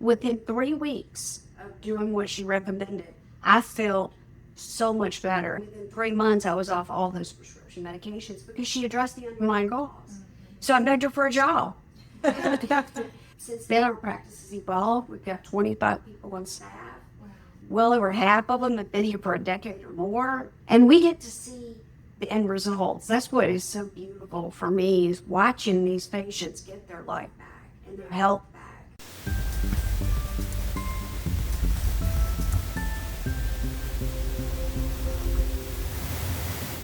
Within 3 weeks of doing what she recommended, I felt so much better. Within 3 months, I was off all those prescription medications because she addressed the underlying cause. So I begged her for a job. Since then, our practice has evolved. We've got 25 people on staff. Well over half of them have been here for a decade or more. And we get to see the end results. That's what is so beautiful for me, is watching these patients get their life back and their health back.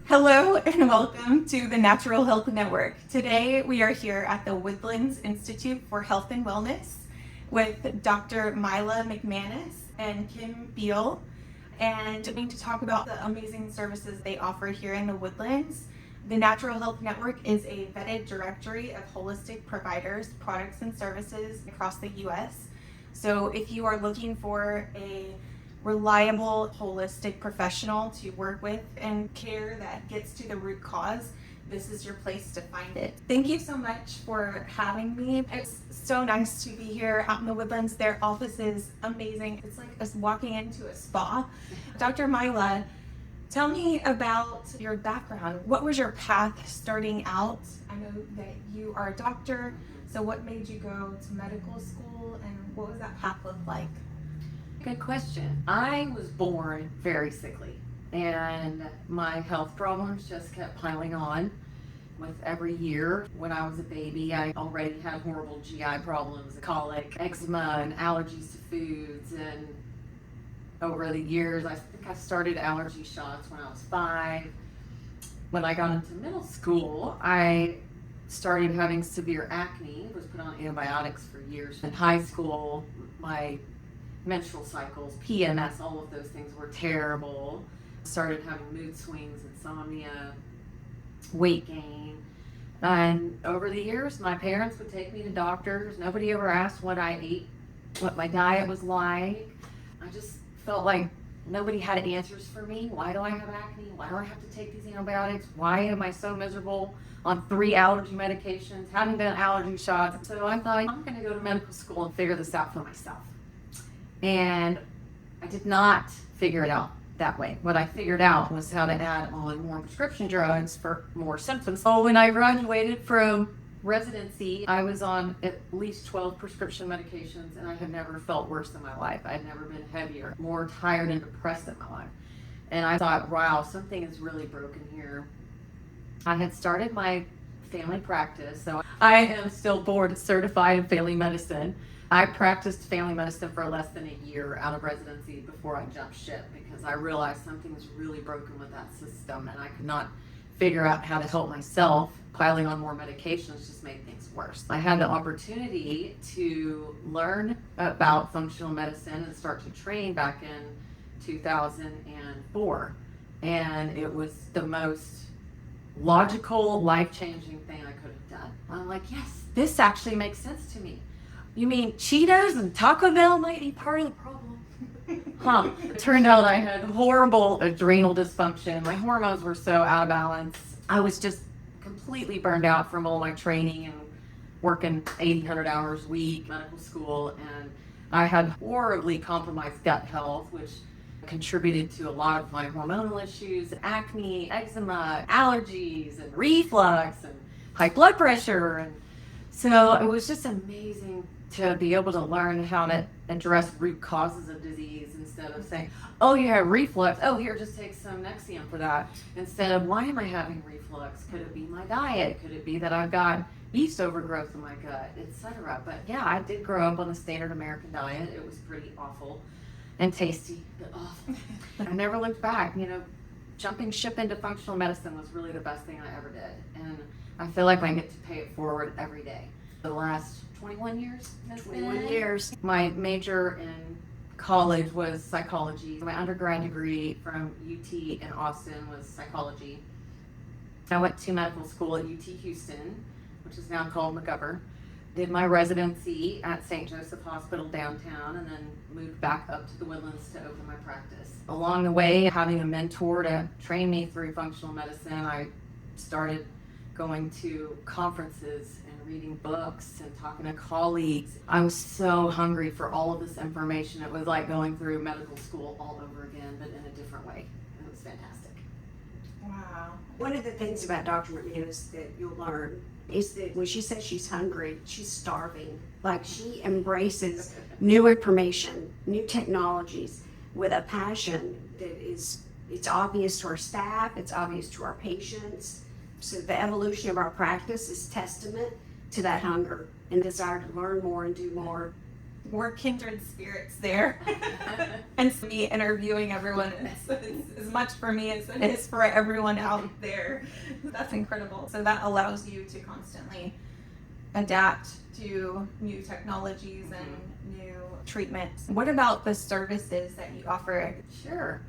Hello and welcome to the Natural Health Network. Today we are here at the Woodlands Institute for Health and Wellness with Dr. Mila McManus and Kim Beale, and going to talk about the amazing services they offer here in the Woodlands. The Natural Health Network is a vetted directory of holistic providers, products, and services across the U.S. So if you are looking for a reliable, holistic professional to work with and care that gets to the root cause, this is your place to find it. Thank you so much for having me. It's so nice to be here out in the Woodlands. Their office is amazing. It's like us walking into a spa. Dr. Mila, tell me about your background. What was your path starting out? I know that you are a doctor, so what made you go to medical school, and what was that path look like? Good question. I was born very sickly, and my health problems just kept piling on with every year. When I was a baby, I already had horrible GI problems, colic, eczema, and allergies to foods. And over the years, I think I started allergy shots when I was 5. When I got into middle school, I started having severe acne, was put on antibiotics for years. In high school, my menstrual cycles, PMS, all of those things were terrible. Started having mood swings, insomnia, weight gain. And over the years, my parents would take me to doctors. Nobody ever asked what I ate, what my diet was like. I just felt like nobody had answers for me. Why do I have acne? Why do I have to take these antibiotics? Why am I so miserable on 3 allergy medications, having done allergy shots? So I thought, I'm going to go to medical school and figure this out for myself. And I did not figure it out that way. What I figured out was how to add on more prescription drugs for more symptoms. So when I graduated from residency, I was on at least 12 prescription medications, and I had never felt worse in my life. I had never been heavier, more tired and depressed in my life. And I thought, wow, something is really broken here. I had started my family practice, so I am still board certified in family medicine. I practiced family medicine for less than a year out of residency before I jumped ship, because I realized something was really broken with that system, and I could not figure out how to help myself. Piling on more medications just made things worse. I had the opportunity to learn about functional medicine and start to train back in 2004, and it was the most logical, life-changing thing I could have done. I'm like, yes, this actually makes sense to me. You mean Cheetos and Taco Bell might be part of the problem? Huh. It turned out I had horrible adrenal dysfunction. My hormones were so out of balance. I was just completely burned out from all my training and working 100 hours a week, medical school, and I had horribly compromised gut health, which contributed to a lot of my hormonal issues, acne, eczema, allergies, and reflux, and high blood pressure. And so it was just amazing to be able to learn how to address root causes of disease, instead of saying, oh, you have reflux, oh, here, just take some Nexium for that. Instead of, why am I having reflux? Could it be my diet? Could it be that I've got yeast overgrowth in my gut, etc.? But yeah, I did grow up on the standard American diet. It was pretty awful and tasty, but awful. I never looked back. Jumping ship into functional medicine was really the best thing I ever did. And I feel like I get to pay it forward every day. The last 21 years? 21 years. My major in college was psychology. My undergrad degree from UT in Austin was psychology. I went to medical school at UT Houston, which is now called McGovern. Did my residency at St. Joseph Hospital downtown, and then moved back up to the Woodlands to open my practice. Along the way, having a mentor to train me through functional medicine, I started going to conferences and reading books and talking to colleagues. I was so hungry for all of this information. It was like going through medical school all over again, but in a different way. It was fantastic. Wow. One of the things about Dr. McManus that you'll learn is that when she says she's hungry, she's starving. Like, she embraces new information, new technologies with a passion that is, it's obvious to our staff, it's obvious to our patients. So the evolution of our practice is testament to that hunger and desire to learn more and do more. We're kindred spirits there. And so me interviewing everyone is as much for me as it is for everyone out there. That's incredible. So that allows you to constantly adapt to new technologies and new treatments. What about the services that you offer? Sure.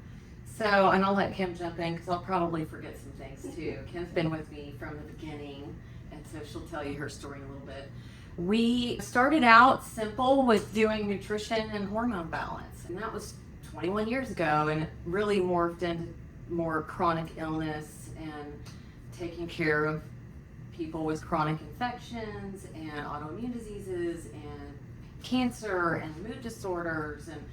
So, and I'll let Kim jump in because I'll probably forget some things too. Kim's been with me from the beginning, and so she'll tell you her story in a little bit. We started out simple with doing nutrition and hormone balance, and that was 21 years ago, and it really morphed into more chronic illness and taking care of people with chronic infections and autoimmune diseases and cancer and mood disorders and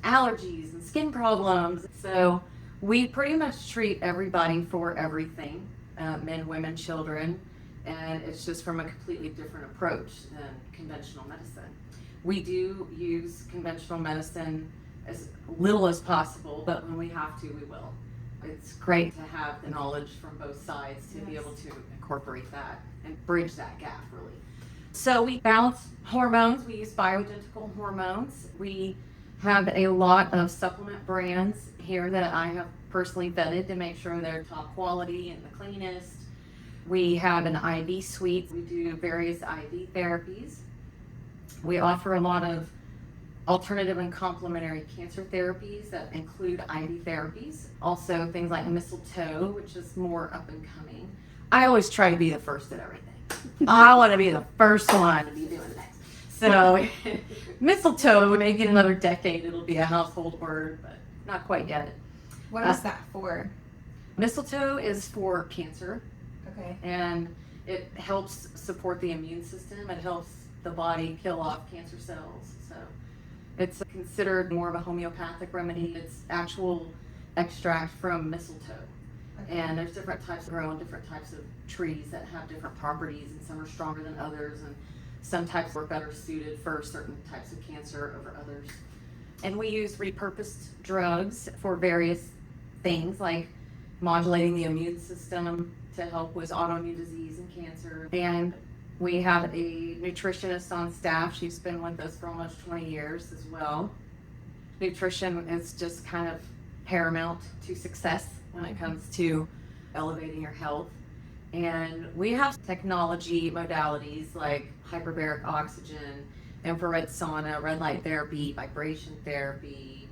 allergies and skin problems. So we pretty much treat everybody for everything, men, women, children. And it's just from a completely different approach than conventional medicine. We do use conventional medicine as little as possible, but when we have to, we will. It's great to have the knowledge from both sides to be able to incorporate that and bridge that gap, really. So we balance hormones. We use bioidentical hormones. We have a lot of supplement brands here that I have personally vetted to make sure they're top quality and the cleanest. We have an IV suite. We do various IV therapies. We offer a lot of alternative and complementary cancer therapies that include IV therapies. Also things like mistletoe, which is more up and coming. I always try to be the first at everything. I want to be the first one to be doing this. So mistletoe, maybe in another decade, it'll be a household word, but not quite yet. What is that for? Mistletoe is for cancer. Okay. And it helps support the immune system. It helps the body kill off cancer cells. So it's considered more of a homeopathic remedy. It's actual extract from mistletoe. Okay. And there's different types that grow on different types of trees that have different properties, and some are stronger than others, and some types are better suited for certain types of cancer over others. And we use repurposed drugs for various things, like modulating the immune system to help with autoimmune disease and cancer. And we have a nutritionist on staff. She's been with us for almost 20 years as well. Nutrition is just kind of paramount to success when it comes to elevating your health. And we have technology modalities like hyperbaric oxygen, infrared sauna, red light therapy, vibration therapy.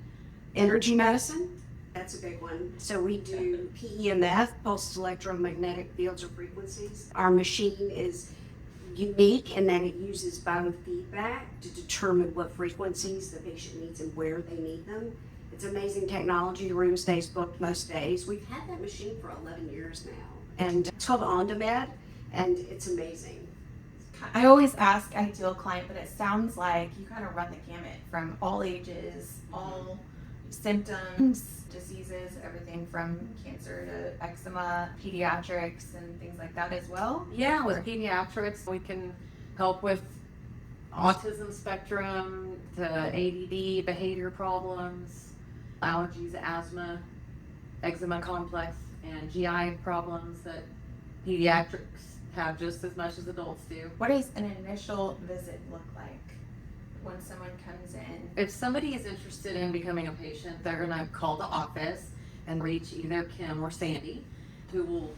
Energy medicine, that's a big one. So we do PEMF, pulsed electromagnetic fields or frequencies. Our machine is unique in that it uses biofeedback to determine what frequencies the patient needs and where they need them. It's amazing technology. The room stays booked most days. We've had that machine for 11 years now. And it's called OnDemand, and it's amazing. I always ask ideal client, but it sounds like you kind of run the gamut from all ages, all symptoms, diseases, everything from cancer to eczema, pediatrics, and things like that as well. Yeah, with pediatrics, we can help with autism spectrum to ADD, behavior problems, allergies, asthma, eczema complex, and GI problems that pediatrics have just as much as adults do. What does an initial visit look like when someone comes in? If somebody is interested in becoming a patient, they're going to call the office and reach either Kim or Sandy, who will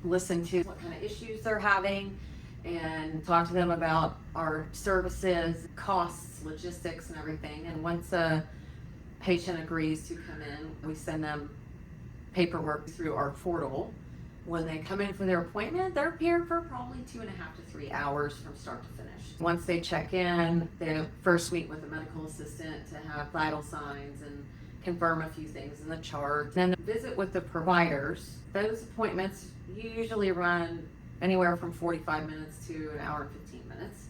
listen to what kind of issues they're having and talk to them about our services, costs, logistics, and everything. And once a patient agrees to come in, we send them paperwork through our portal. When they come in for their appointment, they're here for probably 2.5 to 3 hours from start to finish. Once they check in, they first meet with a medical assistant to have vital signs and confirm a few things in the chart. Then visit with the providers. Those appointments usually run anywhere from 45 minutes to an hour and 15 minutes.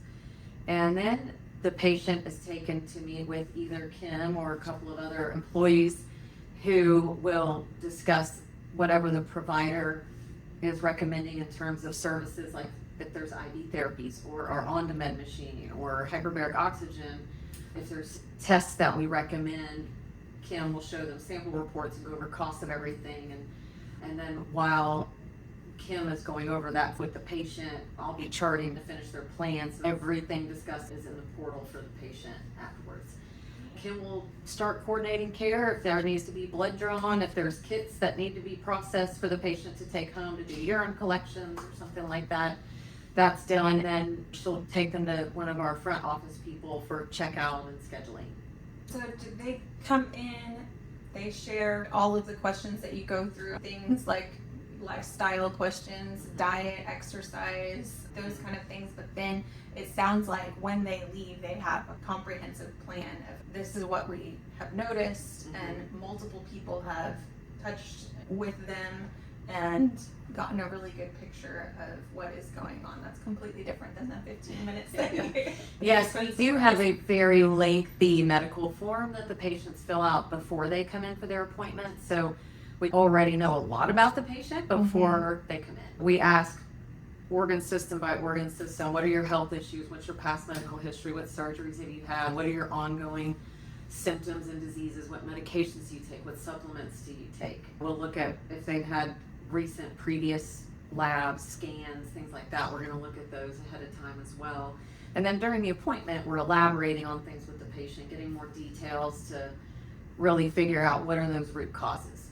And then the patient is taken to meet with either Kim or a couple of other employees who will discuss whatever the provider is recommending in terms of services, like if there's IV therapies or our on-demand machine or hyperbaric oxygen. If there's tests that we recommend, Kim will show them sample reports and go over costs of everything. And then while Kim is going over that with the patient, I'll be charting to finish their plans. Everything discussed is in the portal for the patient afterwards. Kim will start coordinating care if there needs to be blood drawn, if there's kits that need to be processed for the patient to take home to do urine collections or something like that. That's done. Then she'll take them to one of our front office people for checkout and scheduling. So did they come in, they shared all of the questions that you go through, things like lifestyle questions, diet, exercise, those kind of things, but then it sounds like when they leave, they have a comprehensive plan of this is what we have noticed, and multiple people have touched with them and gotten a really good picture of what is going on. That's completely different than the 15 minutes that Yes, we do have a very lengthy medical form that the patients fill out before they come in for their appointment. So we already know a lot about the patient before they come in. We ask organ system by organ system, what are your health issues? What's your past medical history? What surgeries have you had? What are your ongoing symptoms and diseases? What medications do you take? What supplements do you take? We'll look at if they've had recent previous labs, scans, things like that. We're going to look at those ahead of time as well. And then during the appointment, we're elaborating on things with the patient, getting more details to really figure out what are those root causes.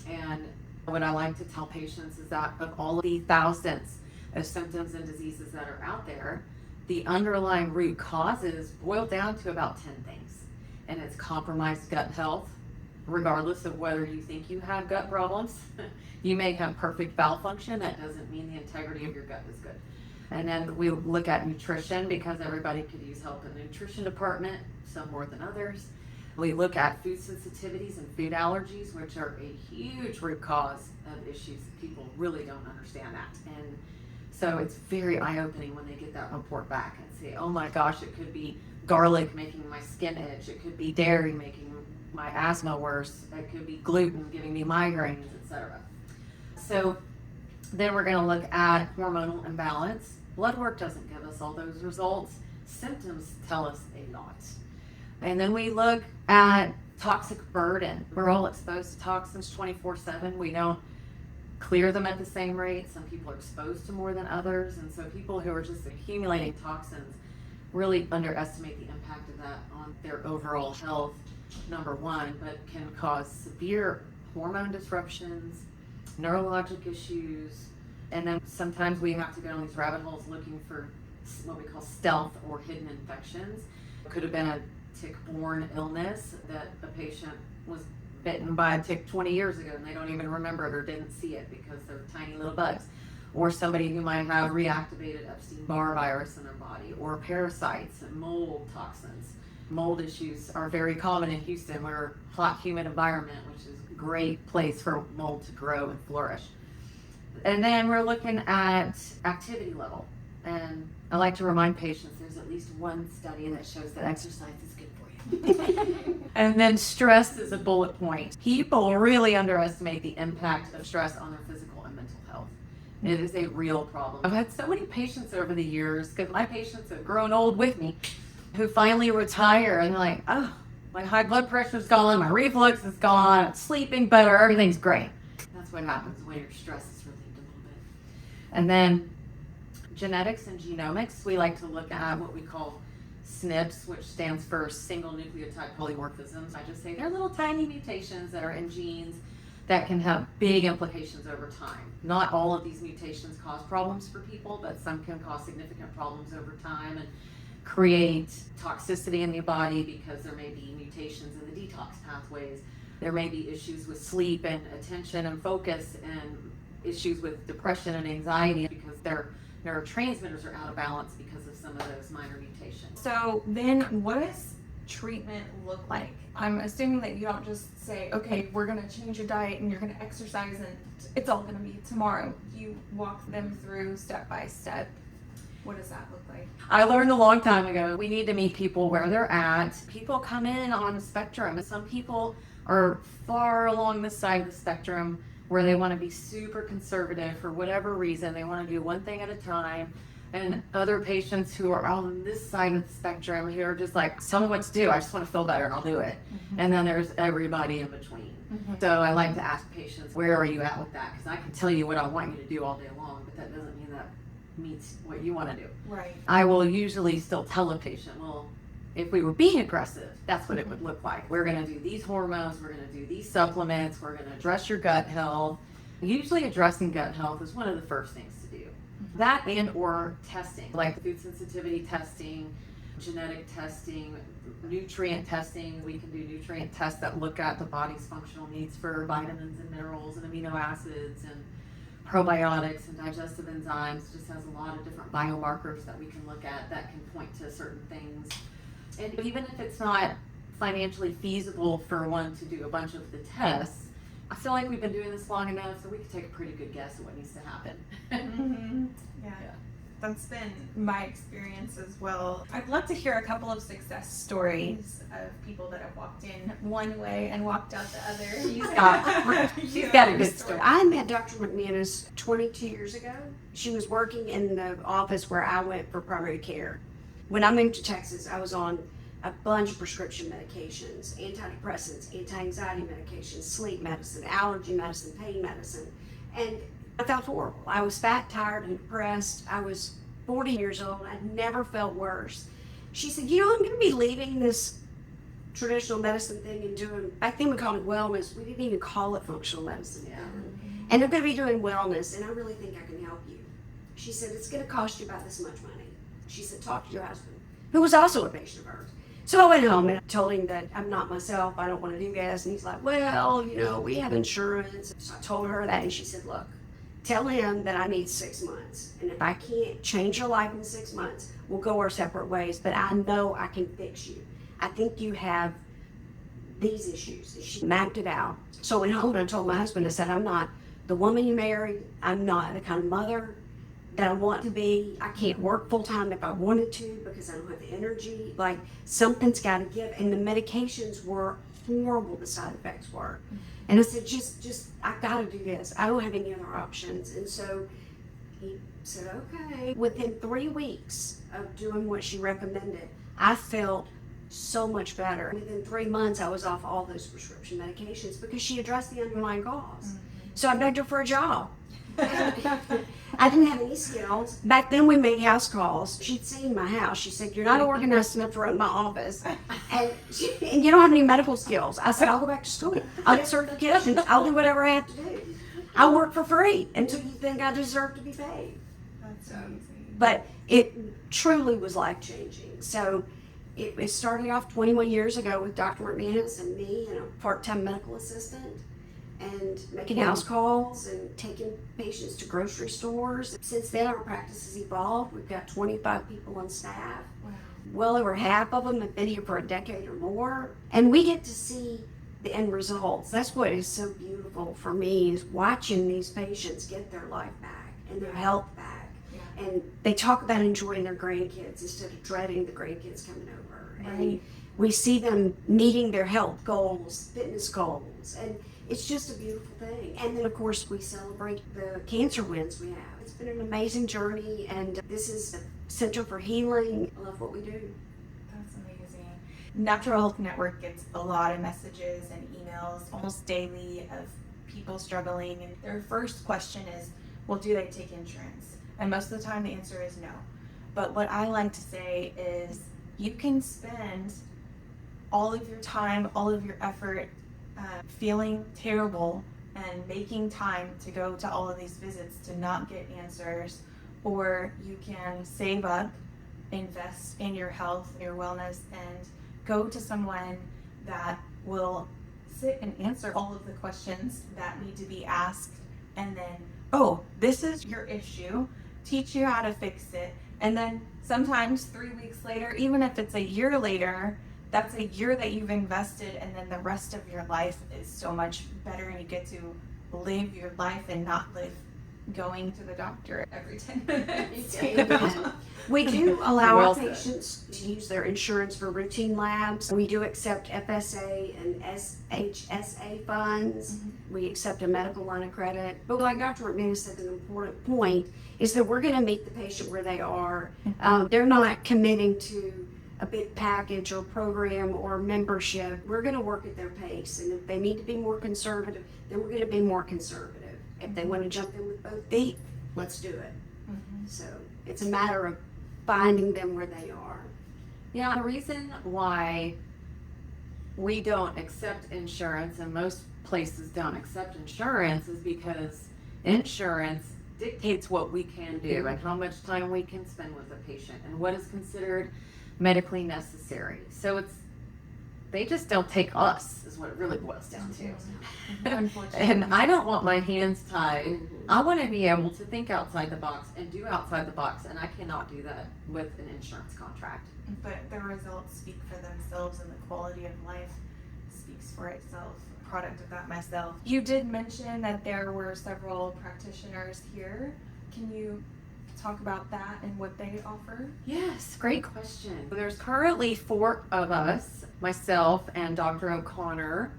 And what I like to tell patients is that of all of the thousands of symptoms and diseases that are out there, the underlying root causes boil down to about 10 things. And it's compromised gut health, regardless of whether you think you have gut problems. You may have perfect bowel function. That doesn't mean the integrity of your gut is good. And then we look at nutrition, because everybody could use help in the nutrition department, some more than others. We look at food sensitivities and food allergies, which are a huge root cause of issues. People really don't understand that. And so it's very eye-opening when they get that report back and say, oh my gosh, it could be garlic making my skin itch. It could be dairy making my asthma worse. It could be gluten giving me migraines, etc. So then we're going to look at hormonal imbalance. Blood work doesn't give us all those results. Symptoms tell us a lot. And then we look at toxic burden. We're all exposed to toxins 24/7. We don't clear them at the same rate. Some people are exposed to more than others. And so people who are just accumulating toxins really underestimate the impact of that on their overall health, number one, but can cause severe hormone disruptions, neurologic issues, and then sometimes we have to go down these rabbit holes looking for what we call stealth or hidden infections. It could have been a tick-borne illness that a patient was bitten by a tick 20 years ago and they don't even remember it or didn't see it because they're tiny little bugs. Or somebody who might have reactivated Epstein-Barr virus in their body, or parasites and mold toxins. Mold issues are very common in Houston. We're a hot, humid environment, which is a great place for mold to grow and flourish. And then we're looking at activity level. And I like to remind patients there's at least one study that shows that exercise is good for you. And then stress is a bullet point. People really underestimate the impact of stress on their physical and mental health. It is a real problem. I've had so many patients over the years, because my patients have grown old with me, who finally retire and they're like, oh, my high blood pressure's gone, my reflux is gone, I'm sleeping better, everything's great. That's what happens when your stress is relieved a little bit. And then genetics and genomics, we like to look at what we call SNPs, which stands for single nucleotide polymorphisms. I just say they're little tiny mutations that are in genes that can have big implications over time. Not all of these mutations cause problems for people, but some can cause significant problems over time and create toxicity in the body because there may be mutations in the detox pathways. There may be issues with sleep and attention and focus, and issues with depression and anxiety because their neurotransmitters are out of balance because of some of those minor mutations. So then what does treatment look like? I'm assuming that you don't just say, okay, we're going to change your diet and you're going to exercise and it's all going to be tomorrow. You walk them through step by step. What does that look like? I learned a long time ago, we need to meet people where they're at. People come in on a spectrum, and some people are far along this side of the spectrum where they want to be super conservative for whatever reason. They want to do one thing at a time. And other patients who are on this side of the spectrum who are just like, tell me what to do. I just want to feel better and I'll do it. Mm-hmm. And then there's everybody in between. Mm-hmm. So I like to ask patients, where are you at with that? Because I can tell you what I want you to do all day long, but that doesn't mean that meets what you want to do. Right. I will usually still tell a patient, well, if we were being aggressive, that's what it would look like. We're going to do these hormones, we're going to do these supplements, we're going to address your gut health. Usually addressing gut health is one of the first things to do. That and or testing, like food sensitivity testing, genetic testing, nutrient testing. We can do nutrient tests that look at the body's functional needs for vitamins and minerals and amino acids and probiotics and digestive enzymes. It just has a lot of different biomarkers that we can look at that can point to certain things. And even if it's not financially feasible for one to do a bunch of the tests, I feel like we've been doing this long enough so we can take a pretty good guess at what needs to happen. Mm-hmm. Yeah. That's been my experience as well. I'd love to hear a couple of success stories of people that have walked in one way and walked out the other. She's got a good story. I met Dr. McManus 22 years ago. She was working in the office where I went for primary care. When I moved to Texas, I was on a bunch of prescription medications, antidepressants, anti-anxiety medications, sleep medicine, allergy medicine, pain medicine. And I felt horrible. I was fat, tired, and depressed. I was 40 years old. I'd never felt worse. She said, you know, I'm going to be leaving this traditional medicine thing and doing, back then we called it wellness. We didn't even call it functional medicine yet. And I'm going to be doing wellness, and I really think I can help you. She said, it's going to cost you about this much money. She said, talk to your husband, who was also a patient of hers. So I went home and I told him that I'm not myself. I don't want to do this. And he's like, well, you know, we have insurance. So I told her that, and she said, look, tell him that I need 6 months. And if I can't change your life in 6 months, we'll go our separate ways. But I know I can fix you. I think you have these issues. And she mapped it out. So I went home and I told my husband, I said, I'm not the woman you married. I'm not the kind of mother that I want to be. I can't work full time if I wanted to because I don't have the energy. Like, something's got to give. And the medications were horrible, the side effects were. And I said, just, I got to do this. I don't have any other options. And so he said, okay. Within 3 weeks of doing what she recommended, I felt so much better. Within 3 months, I was off all those prescription medications because she addressed the underlying cause. So I begged her for a job. I didn't have any skills. Back then we made house calls. She'd seen my house. She said, you're not organized enough to run my office. And you don't have any medical skills. I said, I'll go back to school. I'll get certifications. I'll do whatever I have to do. I'll work for free until you think I deserve to be paid. That's amazing. But it truly was life-changing. So it started off 21 years ago with Dr. McManus and me and a part-time medical assistant, and making house calls and taking patients to grocery stores. Since then, our practice has evolved. We've got 25 people on staff. Wow. Well over half of them have been here for a decade or more. And we get to see the end results. That's what is so beautiful for me, is watching these patients get their life back and their health back. Yeah. And they talk about enjoying their grandkids instead of dreading the grandkids coming over. Right. And we see them meeting their health goals, fitness goals, and it's just a beautiful thing. And then, of course, we celebrate the cancer wins we have. It's been an amazing journey, and this is a center for healing. I love what we do. That's amazing. Natural Health Network gets a lot of messages and emails almost daily of people struggling, and their first question is, well, do they take insurance? And most of the time the answer is no. But what I like to say is, you can spend all of your time, all of your effort, feeling terrible and making time to go to all of these visits to not get answers, or you can save up, invest in your health, your wellness, and go to someone that will sit and answer all of the questions that need to be asked, and then, oh, this is your issue, teach you how to fix it, and then sometimes 3 weeks later, even if it's a year later, that's a year that you've invested, and then the rest of your life is so much better, and you get to live your life and not live going to the doctor every 10 minutes. We do allow Well our said. patients to use their insurance for routine labs. We do accept FSA and SHSA funds. We accept a medical line of credit. But like Dr. McManus said, an important point is that we're going to meet the patient where they are. They're not committing to a big package or program or membership. We're going to work at their pace. And if they need to be more conservative, then we're going to be more conservative. If they want to jump in with both feet, let's do it. So it's a matter of finding them where they are. Yeah, the reason why we don't accept insurance and most places don't accept insurance is because insurance dictates what we can do and how much time we can spend with a patient and what is considered medically necessary. So they just don't take us, is what it really boils down to. Unfortunately. And I don't want my hands tied. I want to be able to think outside the box and do outside the box, and I cannot do that with an insurance contract. But the results speak for themselves, and the quality of life speaks for itself. A product of that myself. You did mention that there were several practitioners here. Can you talk about that and what they offer? Yes, great question. There's currently 4 of us, myself and Dr. O'Connor,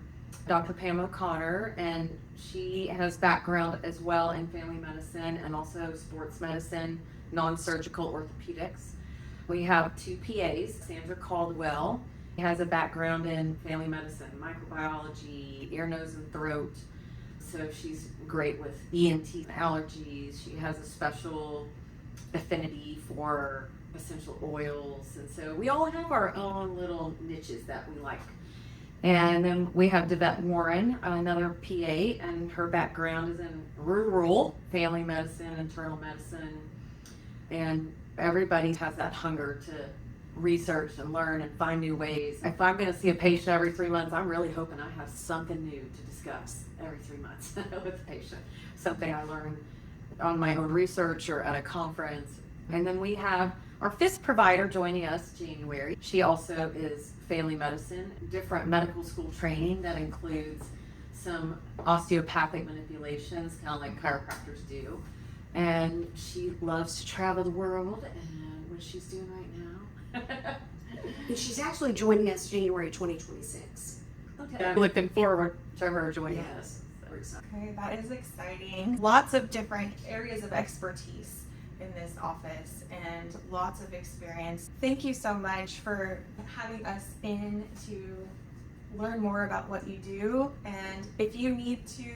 Dr. Pam O'Connor, and she has background as well in family medicine and also sports medicine, non-surgical orthopedics. We have 2 PAs, Sandra Caldwell. She has a background in family medicine, microbiology, ear, nose, and throat. So she's great with ENT allergies. She has a special affinity for essential oils, and so we all have our own little niches that we like. And then we have Devette Warren, another PA, and her background is in rural family medicine, internal medicine, and everybody has that hunger to research and learn and find new ways. If I'm going to see a patient every 3 months, I'm really hoping I have something new to discuss every 3 months with the patient, something I learned on my own research or at a conference. And then we have our 5th provider joining us January. She also is family medicine, different medical school training that includes some osteopathic manipulations, kind of like chiropractors do. And she loves to travel the world, and what she's doing right now. And she's actually joining us January 2026. Okay. I'm looking forward to her joining us. Okay, that is exciting. Lots of different areas of expertise in this office and lots of experience. Thank you so much for having us in to learn more about what you do. And if you need to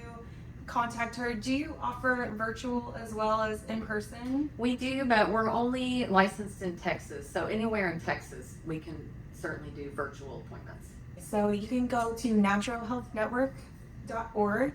contact her, do you offer virtual as well as in person? We do, but we're only licensed in Texas. So anywhere in Texas, we can certainly do virtual appointments. So you can go to naturalhealthnetwork.org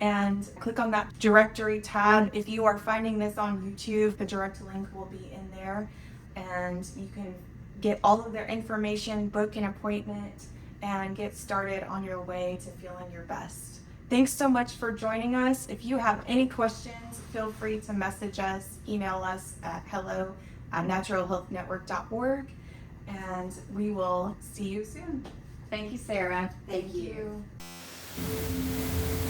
and click on that directory tab. If you are finding this on YouTube, the direct link will be in there, and you can get all of their information, book an appointment, and get started on your way to feeling your best. Thanks so much for joining us. If you have any questions, feel free to message us, email us at hello@naturalhealthnetwork.org, and we will see you soon. Thank you, Sarah. Thank you. you.